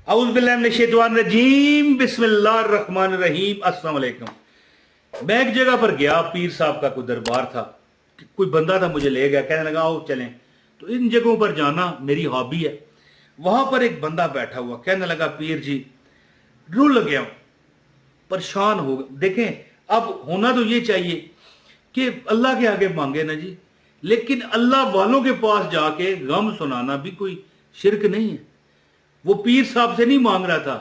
औज़ुबिल्लाहिमिनश्शैतानिर्रजीम बिस्मिल्लाहिर्रहमानिर्रहीम। अस्सलाम वालेकुम। मैं एक जगह पर गया, पीर साहब का कोई दरबार था, कोई बंदा था, मुझे ले गया, कहने लगा आओ चलें। तो इन जगहों पर जाना मेरी हॉबी है। वहां पर एक बंदा बैठा हुआ कहने लगा पीर जी रुल गया हूं, परेशान हो गया। देखें, अब होना तो ये चाहिए कि अल्लाह के आगे मांगे ना जी, लेकिन अल्लाह वालों के पास जाके गम सुनाना भी कोई शिरक नहीं है। वो पीर साहब से नहीं मांग रहा था।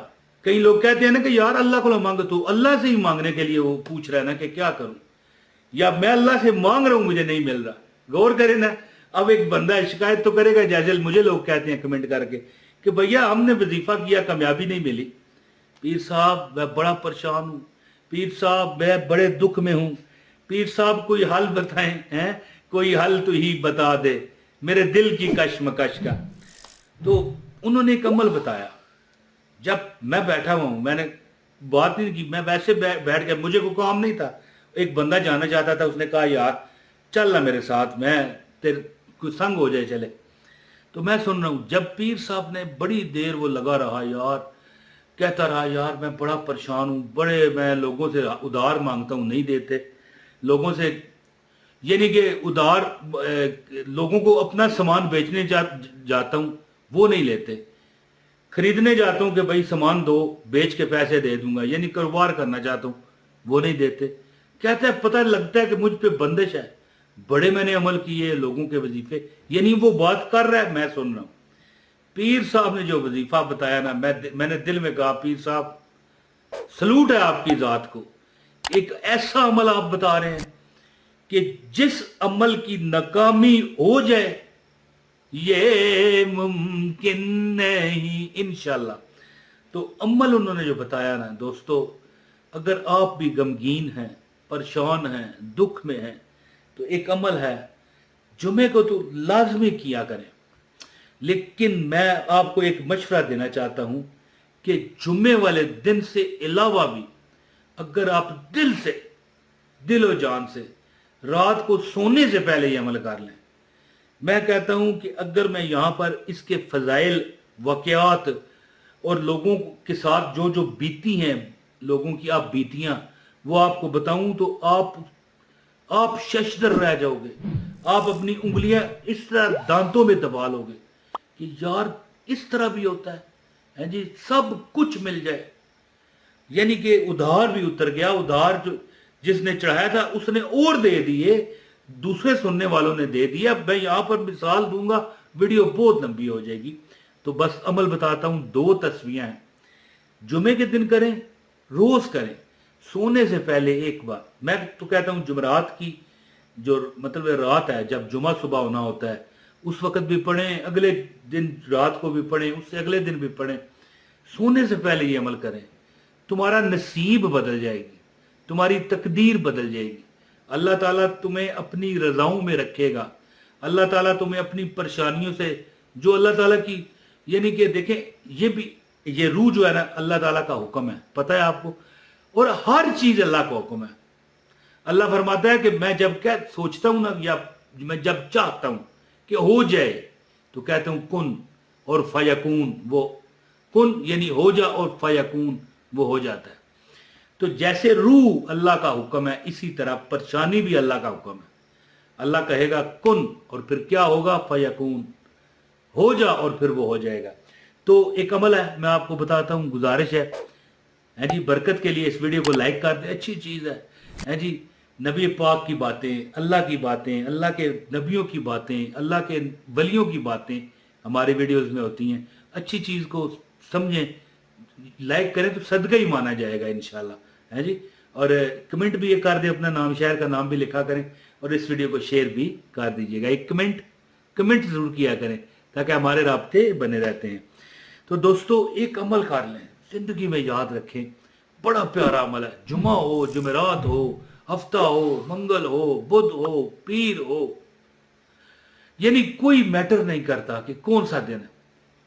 कई लोग कहते हैं ना कि यार अल्लाह को मांग, तो अल्लाह से ही मांगने के लिए वो पूछ रहा है ना कि क्या करूं, या मैं अल्लाह से मांग रहा हूं मुझे नहीं मिल रहा। गौर करें ना। अब एक बंदा है, शिकायत तो करेगा, जैसे मुझे लोग कहते हैं कमेंट करके कि भैया हमने वजीफा किया, कामयाबी नहीं मिली। पीर साहब मैं बड़ा परेशान हूं, पीर साहब मैं बड़े दुख में हूं, पीर साहब कोई हल बताएं, हैं कोई हल तो ही बता दे मेरे दिल की कश्मकश का। तो उन्होंने एक अमल बताया। जब मैं बैठा हुआ हूं, मैंने बात नहीं की, मैं वैसे बैठ गया, मुझे कोई काम नहीं था। एक बंदा जाना चाहता था, उसने कहा यार चल ना मेरे साथ, मैं तेरे कोई संग हो जाए चले। तो मैं सुन रहा हूं, जब पीर साहब ने बड़ी देर वो लगा रहा, यार कहता रहा यार मैं बड़ा परेशान हूं, बड़े मैं लोगों से उधार मांगता हूं नहीं देते, लोगों से यानी कि उधार लोगों को अपना सामान बेचने जाता हूं वो नहीं लेते, खरीदने जाता हूं कि भाई सामान दो बेच के पैसे दे दूंगा, यानी कारोबार करना चाहता हूं वो नहीं देते। कहते हैं पता लगता है कि मुझ पे बंदिश है, बड़े मैंने अमल किए लोगों के वजीफे, यानी वो बात कर रहा है मैं सुन रहा हूं। पीर साहब ने जो वजीफा बताया ना, मैंने दिल में कहा पीर साहब सलूट है आपकी जात को। एक ऐसा अमल आप बता रहे हैं कि जिस अमल की नाकामी हो जाए ये मुमकिन नहीं इंशाल्लाह। तो अमल उन्होंने जो बताया ना दोस्तों, अगर आप भी गमगीन हैं, परेशान हैं, दुख में हैं, तो एक अमल है, जुमे को तो लाजमी किया करें। लेकिन मैं आपको एक मशवरा देना चाहता हूं कि जुमे वाले दिन से अलावा भी अगर आप दिलो जान से रात को सोने से पहले ये अमल कर लें, मैं कहता हूं कि अगर मैं यहां पर इसके फजाइल वाकयात और लोगों के साथ जो जो बीती हैं, लोगों की आप बीतियां वो आपको बताऊं तो आप शशदर रह जाओगे। आप अपनी उंगलियां इस तरह दांतों में दबा लोगे कि यार इस तरह भी होता है जी, सब कुछ मिल जाए। यानी कि उधार भी उतर गया, उधार जो जिसने चढ़ाया था उसने और दे दिए, दूसरे सुनने वालों ने दे दिया। मैं यहां पर मिसाल दूंगा, वीडियो बहुत लंबी हो जाएगी, तो बस अमल बताता हूं। 2 तस्वीरें हैं, जुमे के दिन करें, रोज करें, सोने से पहले एक बार। मैं तो कहता हूं जुमरात की जो मतलब रात है, जब जुमा सुबह होना होता है उस वक्त भी पढ़ें, अगले दिन रात को भी पढ़ें, उससे अगले दिन भी पढ़ें। सोने से पहले ये अमल करें, तुम्हारा नसीब बदल जाएगी, तुम्हारी तकदीर बदल जाएगी। अल्लाह ताला तुम्हें अपनी रजाओं में रखेगा। अल्लाह ताला तुम्हें अपनी परेशानियों से, जो अल्लाह ताला की यानी कि देखें ये रूह जो है ना अल्लाह ताला का हुक्म है, पता है आपको, और हर चीज अल्लाह का हुक्म है। अल्लाह फरमाता है कि मैं जब क्या सोचता हूं ना, या मैं जब चाहता हूं कि हो जाए तो कहता हूं कुन और फयकून, वो कुन यानी हो जा और फयकून वो हो जाता है। तो जैसे रूह अल्लाह का हुक्म है, इसी तरह परेशानी भी अल्लाह का हुक्म है। अल्लाह कहेगा कुन और फिर क्या होगा, फयकून, हो जा और फिर वो हो जाएगा। तो एक अमल है, मैं आपको बताता हूं, गुजारिश है जी, बरकत के लिए इस वीडियो को लाइक कर दें, अच्छी चीज है जी। नबी पाक की बातें, अल्लाह की बातें, अल्लाह के नबियों की बातें, अल्लाह के वलियों की बातें हमारे वीडियोस में होती हैं। अच्छी चीज को समझें, लाइक करें तो सदका ही माना जाएगा इंशाल्लाह, है जी। और कमेंट भी ये कर दें, अपना नाम शहर का नाम भी लिखा करें, और इस वीडियो को शेयर भी कर दीजिएगा। एक कमेंट जरूर किया करें ताकि हमारे राब्ते बने रहते हैं। तो दोस्तों एक अमल कर लें, जिंदगी में याद रखें, बड़ा प्यारा अमल है। जुमा हो, जुमेरात हो, हफ्ता हो, मंगल हो, बुध हो, पीर हो, यानी कोई मैटर नहीं करता कि कौन सा दिन है।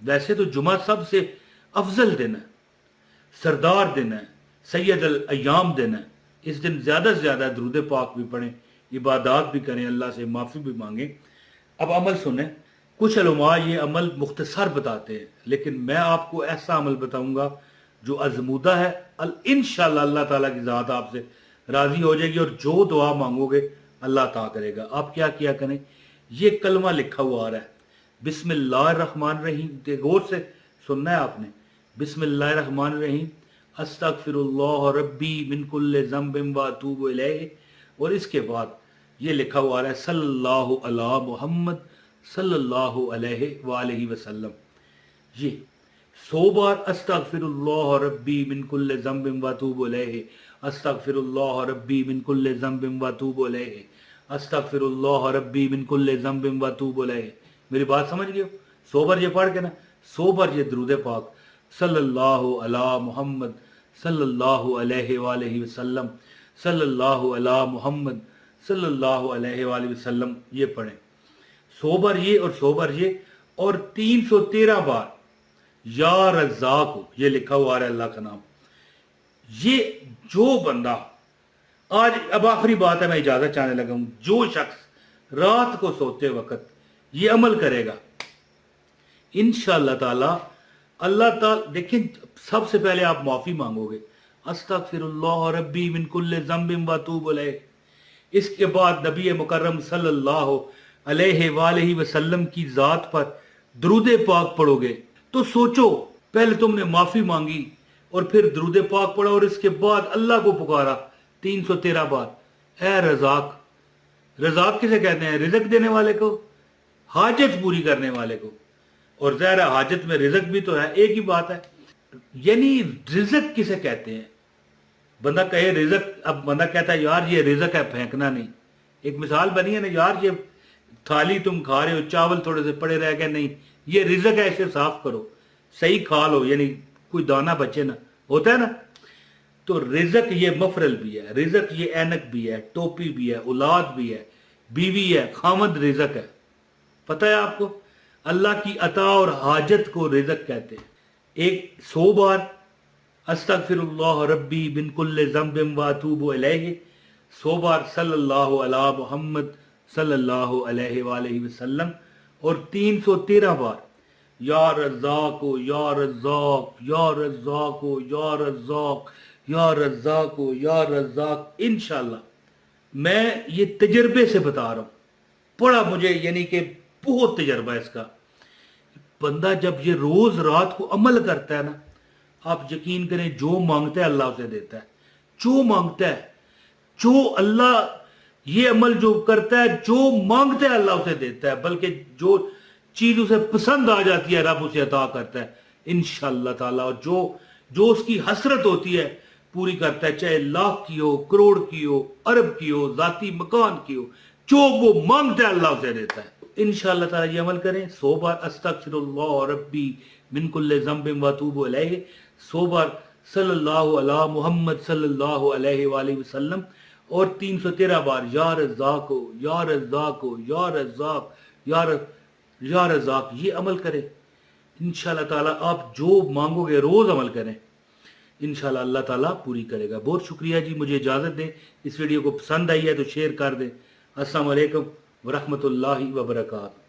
वैसे तो जुमा सबसे अफजल दिन है, सरदार दिन है, सैयद अल अय्याम दिन है। इस दिन ज्यादा से ज्यादा दरूद पाक भी पढ़ें, इबादत भी करें, अल्लाह से माफी भी मांगें। अब अमल सुने, کچھ علماء یہ عمل مختصر بتاتے ہیں، لیکن میں آپ کو ایسا عمل بتاؤں گا جو ازمودہ ہے، انشاءاللہ اللہ تعالیٰ کی ذات آپ سے راضی ہو جائے گی، اور جو دعا مانگو گے اللہ عطا کرے گا۔ آپ کیا کیا کریں، یہ کلمہ لکھا ہوا آ رہا ہے، بسم اللہ الرحمن الرحیم، غور سے سننا ہے آپ نے، بسم اللہ الرحمن الرحیم، استغفر اللہ ربی من کل ذنب واتوب الیہ، اور اس کے بعد یہ لکھا ہوا آ رہا ہے صلی اللہ علی محمد صلی اللہ علیہ وآلہ وسلم۔ یہ 100 بار استغفر اللہ ربی من کل ذنب واتوب الیہ، استغفر اللہ ربی من کل ذنب واتوب الیہ، استغفر اللہ ربی من کل ذنب واتوب الیہ۔ میری بات سمجھ گئے ہو؟ 100 بار یہ پڑھ کے نا، 100 بار یہ درود پاک صلی اللہ علی محمد صلی اللہ علیہ وآلہ وسلم، صلی اللہ علی محمد صلی اللہ علیہ وآلہ وسلم، یہ پڑھیں 100 بار یہ اور 100 بار یہ، اور 313 بار یا رزاق، یہ لکھا ہوا ہے اللہ کا نام۔ یہ جو بندہ آج، اب آخری بات ہے، میں اجازت چاہنے لگا ہوں، جو شخص رات کو سوتے وقت یہ عمل کرے گا انشاءاللہ تعالی، اللہ تعالی دیکھیں، سب سے پہلے آپ معافی مانگو گے، استغفر اللہ ربی من کل ذنب واتوب الیہ، اس کے بعد نبی مکرم صلی اللہ علیہ وآلہ وسلم کی ذات پر درود پاک پڑھو گے، تو سوچو پہلے تم نے معافی مانگی اور پھر درود پاک پڑھا، اور اس کے بعد اللہ کو پکارا 313 بار، اے رزاق۔ رزاق کسے کہتے ہیں؟ رزق دینے والے کو، حاجت پوری کرنے والے کو، اور ظاہر ہے حاجت میں رزق بھی تو ہے، ایک ہی بات ہے۔ یعنی رزق کسے کہتے ہیں؟ بندہ کہے رزق، اب بندہ کہتا ہے یار یہ رزق ہے، پھینکنا نہیں۔ ایک مثال بنی ہے نا، یار یہ تھالی تم کھا رہے ہو، چاول تھوڑے سے پڑے رہ گئے، نہیں یہ رزق ہے، اسے صاف کرو، صحیح کھا لو، یعنی کوئی دانہ بچے نہ، ہوتا ہے نا۔ تو رزق یہ مفرل بھی ہے، رزق یہ اینک بھی ہے، ٹوپی بھی ہے، اولاد بھی ہے، بیوی ہے، خامد رزق ہے۔ پتہ ہے آپ کو، اللہ کی عطا اور حاجت کو رزق کہتے ہیں۔ ایک 100 بار استغفر اللہ ربی من کل ذنب واتوب الیہ، 100 بار صلی اللہ علی محمد صلی اللہ علیہ وآلہ وسلم، اور 313 بار یا رزاق یا رزاق یا رزاق یا رزاق یا رزاق یا رزاق۔ انشاءاللہ میں یہ تجربے سے بتا رہا ہوں، پڑھا مجھے، یعنی کہ بہت تجربہ اس کا۔ بندہ جب یہ روز رات کو عمل کرتا ہے نا، آپ یقین کریں جو مانگتا ہے اللہ اسے دیتا ہے، جو مانگتا ہے، جو اللہ یہ عمل جو کرتا ہے، جو مانگتا ہے اللہ اسے دیتا ہے، بلکہ جو چیز اسے پسند آ جاتی ہے رب اسے عطا کرتا ہے انشاءاللہ تعالی، اور جو اس کی حسرت ہوتی ہے پوری کرتا ہے، چاہے لاکھ کی ہو، کروڑ کی ہو، ارب کی ہو، ذاتی مکان کی ہو، جو وہ مانگتا ہے اللہ اسے دیتا ہے۔ انشاءاللہ تعالی یہ عمل کریں، 100 بار استغفر اللہ ربی من کل ذنب واتوب الیہ، 100 بار صلی اللہ علی محمد صلی اللہ علیہ وآلہ وسلم، اور 313 بار یا رزاق یا رزاق یا رزاق یا رزاق، یہ عمل کریں انشاءاللہ تعالیٰ۔ آپ جو مانگو گے روز عمل کریں، انشاءاللہ اللہ تعالیٰ پوری کرے گا۔ بہت شکریہ جی، مجھے اجازت دیں، اس ویڈیو کو پسند آئی ہے تو شیئر کر دیں۔ السلام علیکم ورحمۃ اللہ وبرکاتہ۔